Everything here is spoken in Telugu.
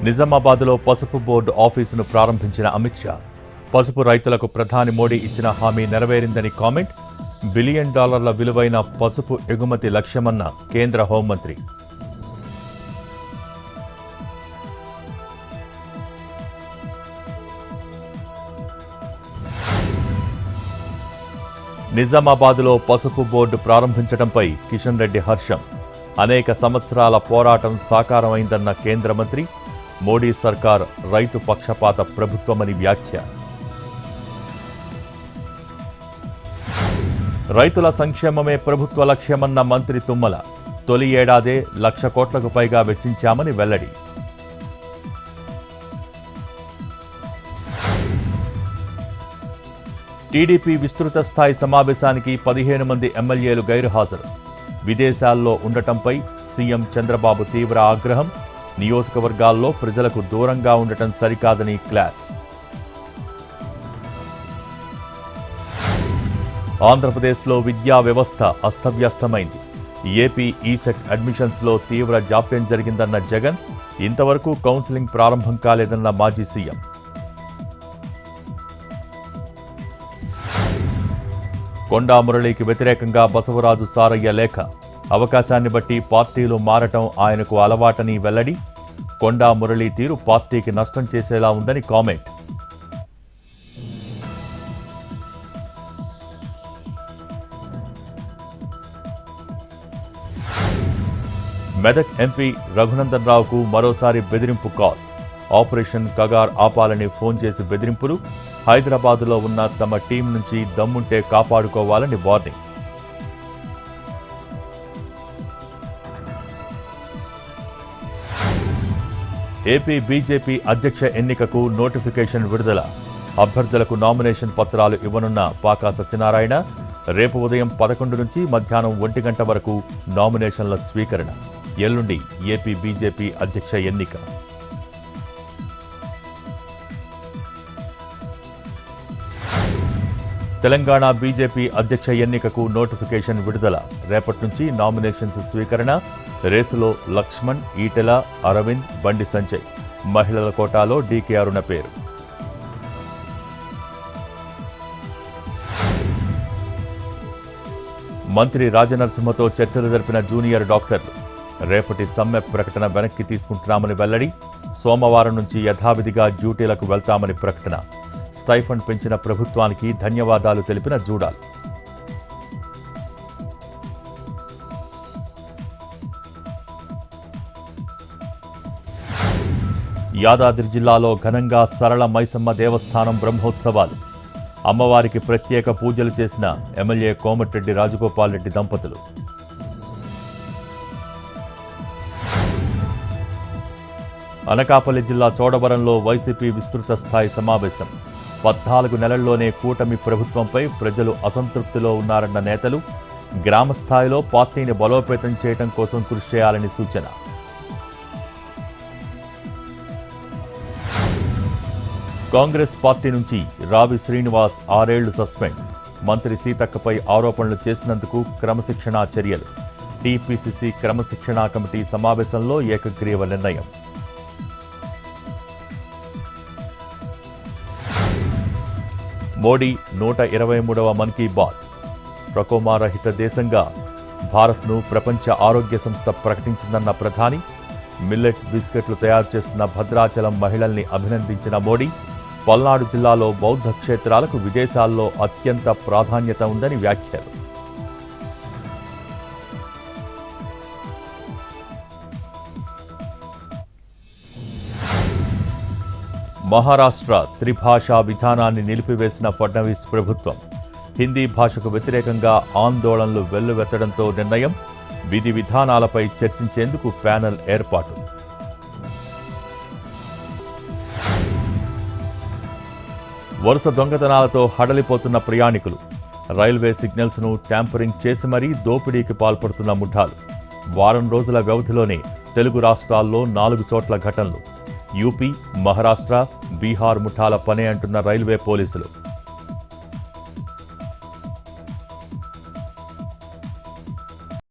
నిజామాబాద్లో పసుపు బోర్డు ఆఫీసును ప్రారంభించిన అమిత్ షా. పసుపు రైతులకు ప్రధాని మోడీ ఇచ్చిన హామీ నెరవేరిందని కామెంట్. $1 బిలియన్ విలువైన పసుపు ఎగుమతి లక్ష్యమన్న కేంద్ర హోంమంత్రి. నిజామాబాద్లో పసుపు బోర్డు ప్రారంభించడంపై కిషన్ రెడ్డి హర్షం. అనేక సంవత్సరాల పోరాటం సాకారమైందన్న కేంద్ర మంత్రి. మోడీ సర్కార్ రైతు పక్షపాత ప్రభుత్వమని వ్యాఖ్య. రైతుల సంక్షేమమే ప్రభుత్వ లక్ష్యమన్న మంత్రి తుమ్మల. తొలి ఏడాదే 1,00,000 కోట్లకు పైగా వెచ్చించామని వెల్లడి. టీడీపీ విస్తృత స్థాయి సమావేశానికి 15 మంది ఎమ్మెల్యేలు గైర్హాజరు. విదేశాల్లో ఉండటంపై సీఎం చంద్రబాబు తీవ్ర ఆగ్రహం. నియోజకవర్గాల్లో ప్రజలకు దూరంగా ఉండటం సరికాదని క్లాస్. ఆంధ్రప్రదేశ్లో విద్యా వ్యవస్థ అస్తవ్యస్తమైంది. ఏపీ ఈసెట్ అడ్మిషన్స్లో తీవ్ర జాప్యం జరిగిందన్న జగన్. ఇంతవరకు కౌన్సిలింగ్ ప్రారంభం కాలేదన్న మాజీ సీఎం. కొండా మురళికి వ్యతిరేకంగా బసవరాజు సారయ్య లేఖ. అవకాశాన్ని బట్టి పార్టీలు మారటం ఆయనకు అలవాటని వెల్లడి. కొండా మురళి తీరు పార్టీకి నష్టం చేసేలా ఉందని కామెంట్. మెదక్ ఎంపీ రఘునందన్ రావుకు మరోసారి బెదిరింపు కాల్. ఆపరేషన్ కగార్ ఆపాలని ఫోన్ చేసి బెదిరింపులు. హైదరాబాదులో ఉన్న తమ టీం నుంచి దమ్ముంటే కాపాడుకోవాలని వార్నింగ్. ఏపీ బీజేపీ అధ్యక్ష ఎన్నికకు నోటిఫికేషన్ విడుదల. అభ్యర్థులకు నామినేషన్ పత్రాలు ఇవ్వనున్న పాకా సత్యనారాయణ. రేపు ఉదయం 11 నుంచి మధ్యాహ్నం 1 గంట వరకు నామినేషన్ల స్వీకరణ. ఎల్లుండి ఏపీ బీజేపీ అధ్యక్ష ఎన్నిక. తెలంగాణ బీజేపీ అధ్యక్ష ఎన్నికకు నోటిఫికేషన్ విడుదల. రేపటి నుంచి నామినేషన్స్ స్వీకరణ. రేసులో లక్ష్మణ్, ఈటెల, అరవింద్, బండి సంజయ్. మహిళల కోటాలో డీకే అరుణ పేరు. మంత్రి రాజనరసింహతో చర్చలు జరిపిన జూనియర్ డాక్టర్లు. రేపటి సమ్మె ప్రకటన వెనక్కి తీసుకుంటున్నామని వెల్లడి. సోమవారం నుంచి యథావిధిగా డ్యూటీలకు వెళ్తామని ప్రకటన. స్టైఫండ్ పెంచిన ప్రభుత్వానికి ధన్యవాదాలు తెలిపిన జూడాల్. యాదాద్రి జిల్లాలో ఘనంగా సరళ మైసమ్మ దేవస్థానం బ్రహ్మోత్సవాలు. అమ్మవారికి ప్రత్యేక పూజలు చేసిన ఎమ్మెల్యే కోమటిరెడ్డి రాజగోపాల్ రెడ్డి దంపతులు. అనకాపల్లి జిల్లా చోడవరంలో వైసీపీ విస్తృత స్థాయి సమావేశం. 14 నెలల్లోనే కూటమి ప్రభుత్వంపై ప్రజలు అసంతృప్తిలో ఉన్నారన్న నేతలు. గ్రామ స్థాయిలో పార్టీని బలోపేతం చేయడం కోసం కృషి చేయాలని సూచన. కాంగ్రెస్ పార్టీ నుంచి రావి శ్రీనివాస్ 6 ఏళ్లు సస్పెండ్. మంత్రి సీతక్కపై ఆరోపణలు చేసినందుకు క్రమశిక్షణా చర్యలు. టీపీసీసీ క్రమశిక్షణా కమిటీ సమావేశంలో ఏకగ్రీవ నిర్ణయం. మోడీ 123వ మన్ కీ బాత్. ట్రకోమా రహిత దేశంగా భారత్ను ప్రపంచ ఆరోగ్య సంస్థ ప్రకటించిందన్న ప్రధాని. మిల్లెట్ బిస్కెట్లు తయారు చేస్తున్న భద్రాచలం మహిళల్ని అభినందించిన మోడీ. పల్నాడు జిల్లాలో బౌద్ధ క్షేత్రాలకు విదేశాల్లో అత్యంత ప్రాధాన్యత ఉందని వ్యాఖ్యలు. మహారాష్ట్ర త్రిభాషా విధానాన్ని నిలిపివేసిన ఫడ్నవీస్ ప్రభుత్వం. హిందీ భాషకు వ్యతిరేకంగా ఆందోళనలు వెల్లువెత్తడంతో నిర్ణయం. విధి విధానాలపై చర్చించేందుకు ప్యానెల్ ఏర్పాటు. వరుస దొంగతనాలతో హడలిపోతున్న ప్రయాణికులు. రైల్వే సిగ్నల్స్ను ట్యాంపరింగ్ చేసి మరీ దోపిడీకి పాల్పడుతున్న ముఠాలు. వారం రోజుల వ్యవధిలోనే తెలుగు రాష్ట్రాల్లో 4 చోట్ల ఘటనలు. యూపీ, మహారాష్ట్ర, బీహార్ ముఠాల పనే అంటున్న రైల్వే పోలీసులు.